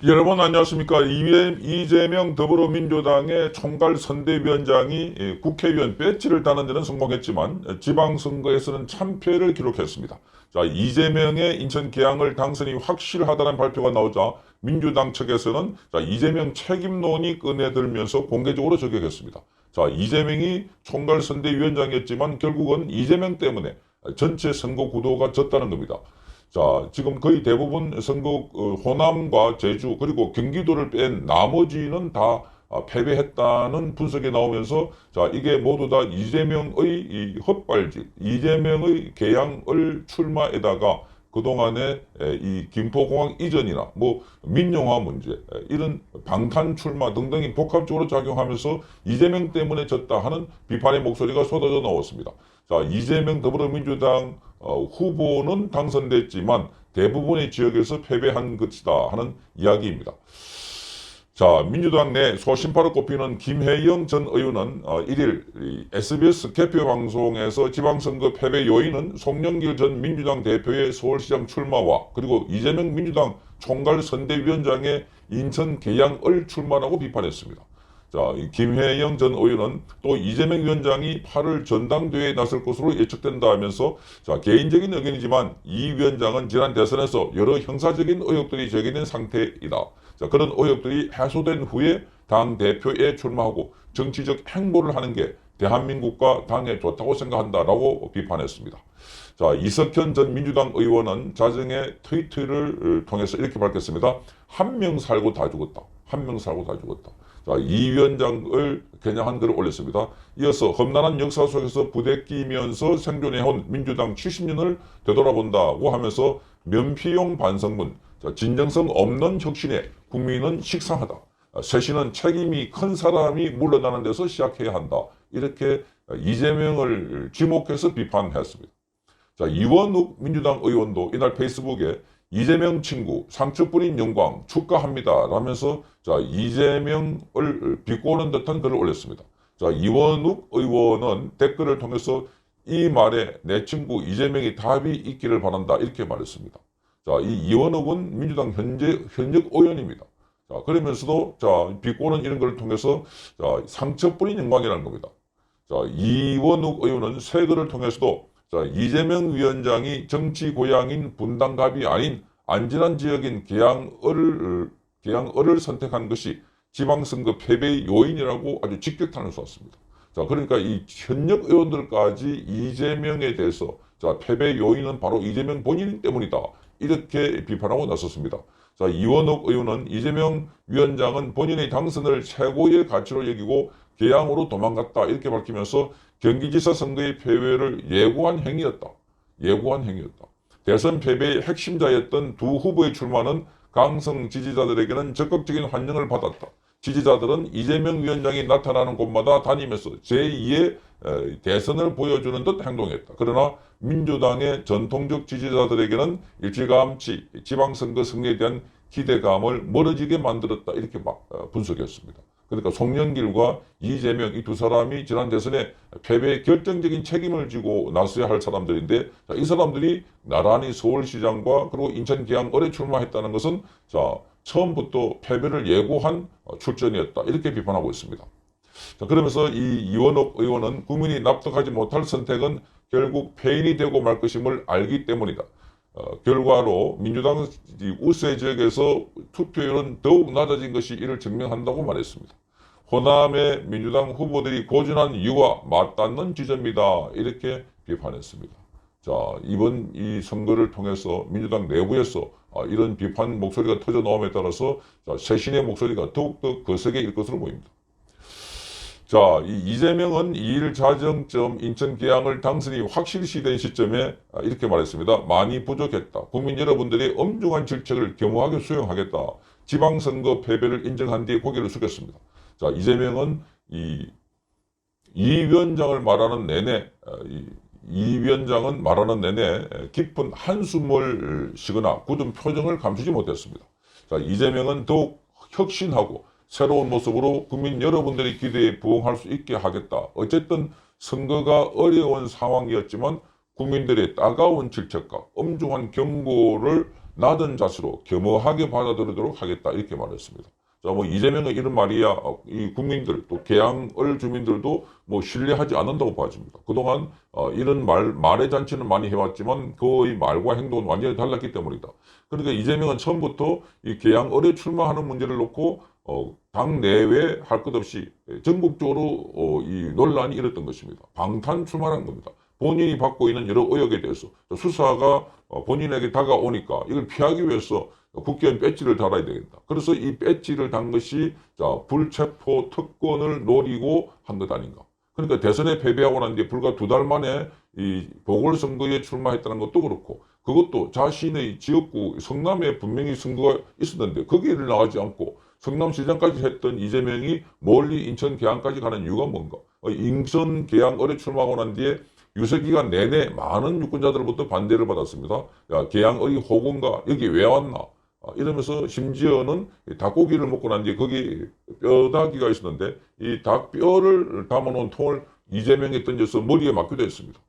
여러분 안녕하십니까. 이재명 더불어민주당의 총괄선대위원장이 국회의원 배지를 따는 데는 성공했지만 지방선거에서는 참패를 기록했습니다. 자, 이재명의 인천 계양을 당선이 확실하다는 발표가 나오자 민주당 측에서는 이재명 책임론이 꺼내들면서 공개적으로 저격했습니다. 자, 이재명이 총괄선대위원장이었지만 결국은 이재명 때문에 전체 선거 구도가 졌다는 겁니다. 자, 지금 거의 대부분 선거 호남과 제주 그리고 경기도를 뺀 나머지는 다 패배했다는 분석이 나오면서 자, 이게 모두 다 이재명의 이 헛발질, 이재명의 개양을 출마에다가 그동안의 이 김포공항 이전이나 뭐 민영화 문제, 이런 방탄 출마 등등이 복합적으로 작용하면서 이재명 때문에 졌다 하는 비판의 목소리가 쏟아져 나왔습니다. 자, 이재명 더불어민주당 후보는 당선됐지만 대부분의 지역에서 패배한 것이다 하는 이야기입니다. 자, 민주당 내 소신파로 꼽히는 김혜영 전 의원은 1일 SBS 개표 방송에서 지방선거 패배 요인은 송영길 전 민주당 대표의 서울시장 출마와 그리고 이재명 민주당 총괄선대위원장의 인천 계양을 출마라고 비판했습니다. 자, 김혜영 전 의원은 또 이재명 위원장이 8월 전당대회에 나설 것으로 예측된다 하면서 자, 개인적인 의견이지만 이 위원장은 지난 대선에서 여러 형사적인 의혹들이 제기된 상태이다. 자, 그런 의혹들이 해소된 후에 당 대표에 출마하고 정치적 행보를 하는 게 대한민국과 당에 좋다고 생각한다라고 비판했습니다. 자, 이석현 전 민주당 의원은 자정에 트위터를 통해서 이렇게 밝혔습니다. 한 명 살고 다 죽었다. 한 명 살고 다 죽었다. 자, 이 위원장을 겨냥한 글을 올렸습니다. 이어서 험난한 역사 속에서 부대끼면서 생존해온 민주당 70년을 되돌아본다고 하면서 면피용 반성문, 자, 진정성 없는 혁신에 국민은 식상하다. 쇄신은 책임이 큰 사람이 물러나는 데서 시작해야 한다. 이렇게 이재명을 지목해서 비판했습니다. 자, 이원욱 민주당 의원도 이날 페이스북에 이재명 친구 상처 뿌린 영광 축하합니다 라면서 자, 이재명을 비꼬는 듯한 글을 올렸습니다. 자, 이원욱 의원은 댓글을 통해서 이 말에 내 친구 이재명이 답이 있기를 바란다 이렇게 말했습니다. 자, 이 이원욱은 민주당 현역 의원입니다. 자, 그러면서도 자, 비꼬는 이런 걸 통해서 자, 상처 뿌린 영광이라는 겁니다. 자, 이원욱 의원은 새 글을 통해서도 자, 이재명 위원장이 정치 고향인 분당갑이 아닌 안전한 지역인 계양을을 선택한 것이 지방선거 패배의 요인이라고 아주 직격탄을 쐈습니다. 자, 그러니까 이 현역 의원들까지 이재명에 대해서 자, 패배 요인은 바로 이재명 본인 때문이다. 이렇게 비판하고 나섰습니다. 자, 이원욱 의원은 이재명 위원장은 본인의 당선을 최고의 가치로 여기고 계양으로 도망갔다. 이렇게 밝히면서 경기지사 선거의 패배를 예고한 행위였다. 예고한 행위였다. 대선 패배의 핵심자였던 두 후보의 출마는 강성 지지자들에게는 적극적인 환영을 받았다. 지지자들은 이재명 위원장이 나타나는 곳마다 다니면서 제2의 대선을 보여주는 듯 행동했다. 그러나 민주당의 전통적 지지자들에게는 일찌감치 지방선거 승리에 대한 기대감을 멀어지게 만들었다. 이렇게 분석했습니다. 그러니까 송영길과 이재명 이 두 사람이 지난 대선에 패배에 결정적인 책임을 지고 나서야 할 사람들인데 자, 이 사람들이 나란히 서울시장과 그리고 인천 계양을에 출마했다는 것은 자, 처음부터 패배를 예고한 출전이었다. 이렇게 비판하고 있습니다. 자, 그러면서 이 이원욱 의원은 국민이 납득하지 못할 선택은 결국 패인이 되고 말 것임을 알기 때문이다. 결과로 민주당 우세 지역에서 투표율은 더욱 낮아진 것이 이를 증명한다고 말했습니다. 호남의 민주당 후보들이 고전한 이유와 맞닿는 지점이다. 이렇게 비판했습니다. 자, 이번 이 선거를 통해서 민주당 내부에서 이런 비판 목소리가 터져 나옴에 따라서 자, 쇄신의 목소리가 더욱더 거세게 일 것으로 보입니다. 자, 이재명은 2일 자정점 인천 계양을 당선이 확실시된 시점에 이렇게 말했습니다. 많이 부족했다. 국민 여러분들의 엄중한 질책을 겸허하게 수용하겠다. 지방선거 패배를 인정한 뒤에 고개를 숙였습니다. 자, 이재명은 이 위원장을 말하는 내내 이 위원장은 말하는 내내 깊은 한숨을 쉬거나 굳은 표정을 감추지 못했습니다. 자, 이재명은 더욱 혁신하고 새로운 모습으로 국민 여러분들의 기대에 부응할 수 있게 하겠다. 어쨌든 선거가 어려운 상황이었지만 국민들의 따가운 질책과 엄중한 경고를 낮은 자세로 겸허하게 받아들이도록 하겠다 이렇게 말했습니다. 자, 뭐 이재명의 이런 말이야 이 국민들 또 계양을 주민들도 뭐 신뢰하지 않는다고 봐집니다. 그동안 이런 말의 잔치는 많이 해왔지만 거의 말과 행동은 완전히 달랐기 때문이다. 그러니까 이재명은 처음부터 이 계양을에 출마하는 문제를 놓고 당 내외 할 것 없이 전국적으로 이 논란이 일었던 것입니다. 방탄 출마라는 겁니다. 본인이 받고 있는 여러 의혹에 대해서 수사가 본인에게 다가오니까 이걸 피하기 위해서 국회의원 배지를 달아야 되겠다. 그래서 이 배지를 단 것이 불체포 특권을 노리고 한 것 아닌가. 그러니까 대선에 패배하고 난 뒤에 불과 2달 만에 이 보궐선거에 출마했다는 것도 그렇고 그것도 자신의 지역구 성남에 분명히 선거가 있었는데 거기를 나가지 않고 성남시장까지 했던 이재명이 멀리 인천 계양까지 가는 이유가 뭔가. 인천 계양을에 출마하고 난 뒤에 유세기간 내내 많은 유권자들로부터 반대를 받았습니다. 야, 계양의 호건가 여기 왜 왔나 이러면서 심지어는 닭고기를 먹고 난 뒤에 거기 뼈다귀가 있었는데 이 닭뼈를 담아놓은 통을 이재명이 던져서 머리에 맞기도 했습니다.